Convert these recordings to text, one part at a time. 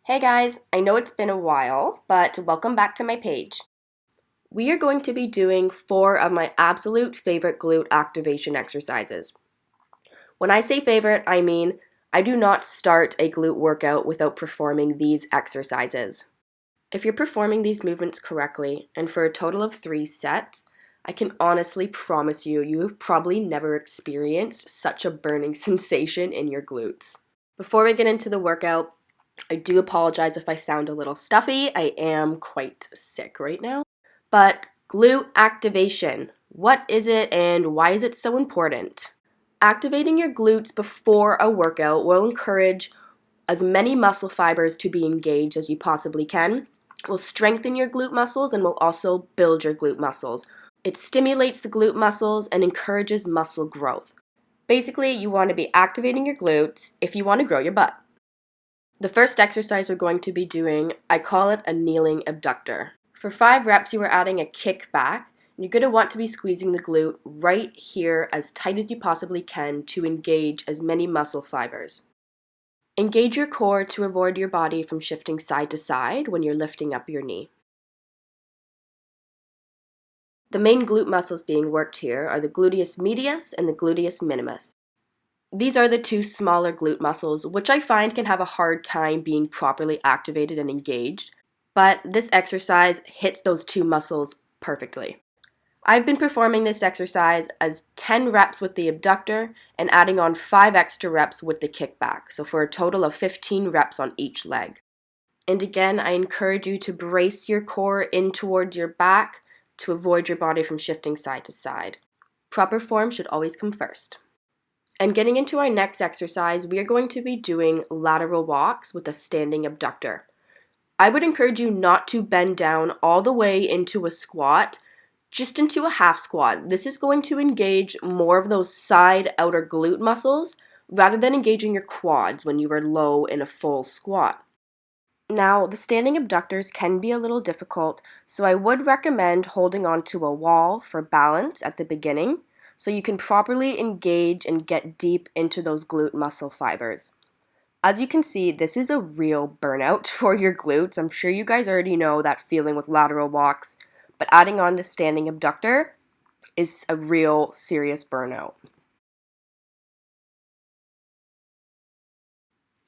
Hey guys, I know it's been a while, but welcome back to my page. We are going to be doing 4 of my absolute favorite glute activation exercises. When I say favorite, I mean I do not start a glute workout without performing these exercises. If you're performing these movements correctly, and for a total of 3 sets, I can honestly promise you have probably never experienced such a burning sensation in your glutes. Before we get into the workout, I do apologize if I sound a little stuffy. I am quite sick right now. But glute activation, what is it and why is it so important? Activating your glutes before a workout will encourage as many muscle fibers to be engaged as you possibly can, will strengthen your glute muscles, and will also build your glute muscles. It stimulates the glute muscles and encourages muscle growth. Basically, you want to be activating your glutes if you want to grow your butt. The first exercise we're going to be doing, I call it a kneeling abductor. For 5 reps, you are adding a kick back. You're going to want to be squeezing the glute right here as tight as you possibly can to engage as many muscle fibers. Engage your core to avoid your body from shifting side to side when you're lifting up your knee. The main glute muscles being worked here are the gluteus medius and the gluteus minimus. These are the 2 smaller glute muscles, which I find can have a hard time being properly activated and engaged, but this exercise hits those 2 muscles perfectly. I've been performing this exercise as 10 reps with the abductor and adding on 5 extra reps with the kickback, so for a total of 15 reps on each leg. And again, I encourage you to brace your core in towards your back to avoid your body from shifting side to side. Proper form should always come first. And getting into our next exercise, we are going to be doing lateral walks with a standing abductor. I would encourage you not to bend down all the way into a squat, just into a half squat. This is going to engage more of those side outer glute muscles rather than engaging your quads when you are low in a full squat. Now, the standing abductors can be a little difficult, so I would recommend holding onto a wall for balance at the beginning so you can properly engage and get deep into those glute muscle fibers. As you can see, this is a real burnout for your glutes. I'm sure you guys already know that feeling with lateral walks, but adding on the standing abductor is a real serious burnout.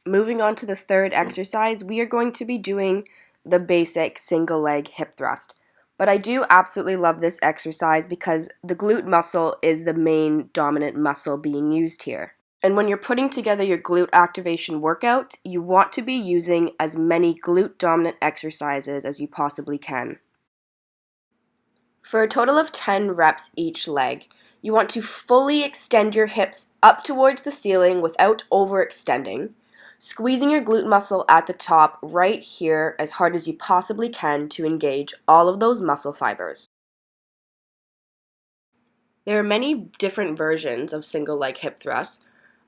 Moving on to the third exercise, we are going to be doing the basic single leg hip thrust. But I do absolutely love this exercise because the glute muscle is the main dominant muscle being used here. And when you're putting together your glute activation workout, you want to be using as many glute dominant exercises as you possibly can. For a total of 10 reps each leg, you want to fully extend your hips up towards the ceiling without overextending, squeezing your glute muscle at the top right here as hard as you possibly can to engage all of those muscle fibers. There are many different versions of single leg hip thrusts.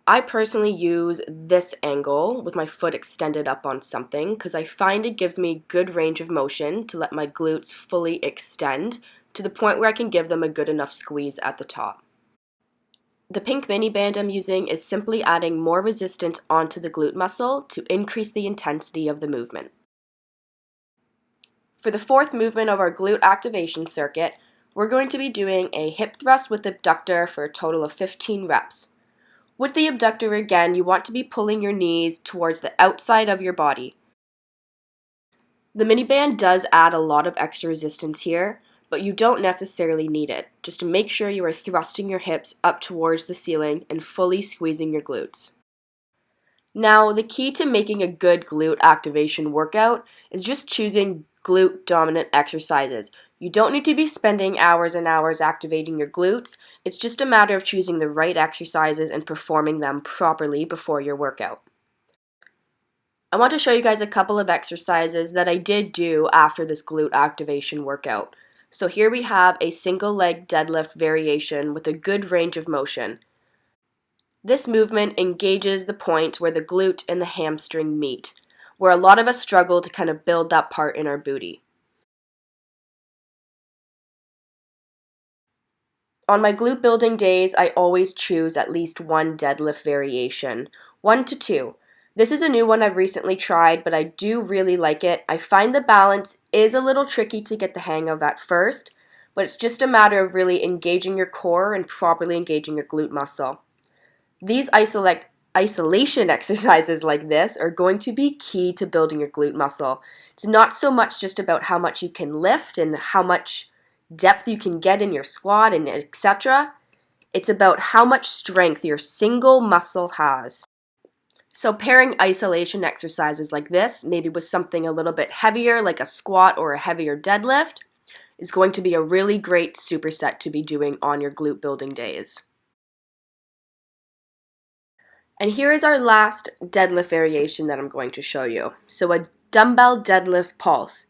I personally use this angle with my foot extended up on something because I find it gives me good range of motion to let my glutes fully extend to the point where I can give them a good enough squeeze at the top. The pink mini band I'm using is simply adding more resistance onto the glute muscle to increase the intensity of the movement. For the 4th movement of our glute activation circuit, we're going to be doing a hip thrust with abductor for a total of 15 reps. With the abductor again, you want to be pulling your knees towards the outside of your body. The mini band does add a lot of extra resistance here, but you don't necessarily need it. Just to make sure you are thrusting your hips up towards the ceiling and fully squeezing your glutes. Now, the key to making a good glute activation workout is just choosing glute dominant exercises. You don't need to be spending hours and hours activating your glutes. It's just a matter of choosing the right exercises and performing them properly before your workout. I want to show you guys a couple of exercises that I did do after this glute activation workout. So here we have a single leg deadlift variation with a good range of motion. This movement engages the point where the glute and the hamstring meet, where a lot of us struggle to kind of build that part in our booty. On my glute building days, I always choose at least one deadlift variation, 1 to 2. This is a new one I've recently tried, but I do really like it. I find the balance is a little tricky to get the hang of at first, but it's just a matter of really engaging your core and properly engaging your glute muscle. These isolation exercises like this are going to be key to building your glute muscle. It's not so much just about how much you can lift and how much depth you can get in your squat and etc. It's about how much strength your single muscle has. So pairing isolation exercises like this, maybe with something a little bit heavier like a squat or a heavier deadlift, is going to be a really great superset to be doing on your glute building days. And here is our last deadlift variation that I'm going to show you. So a dumbbell deadlift pulse.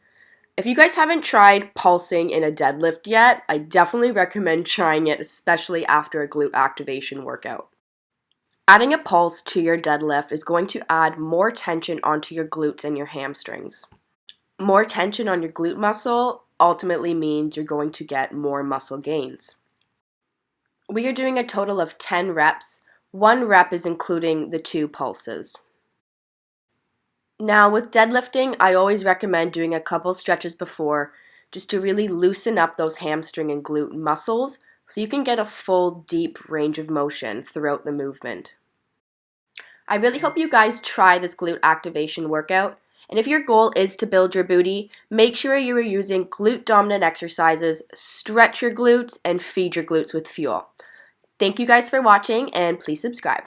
If you guys haven't tried pulsing in a deadlift yet, I definitely recommend trying it, especially after a glute activation workout. Adding a pulse to your deadlift is going to add more tension onto your glutes and your hamstrings. More tension on your glute muscle ultimately means you're going to get more muscle gains. We are doing a total of 10 reps. 1 rep is including the 2 pulses. Now with deadlifting, I always recommend doing a couple stretches before just to really loosen up those hamstring and glute muscles so you can get a full deep range of motion throughout the movement. I really hope you guys try this glute activation workout, and if your goal is to build your booty, make sure you are using glute dominant exercises, stretch your glutes, and feed your glutes with fuel. Thank you guys for watching, and please subscribe.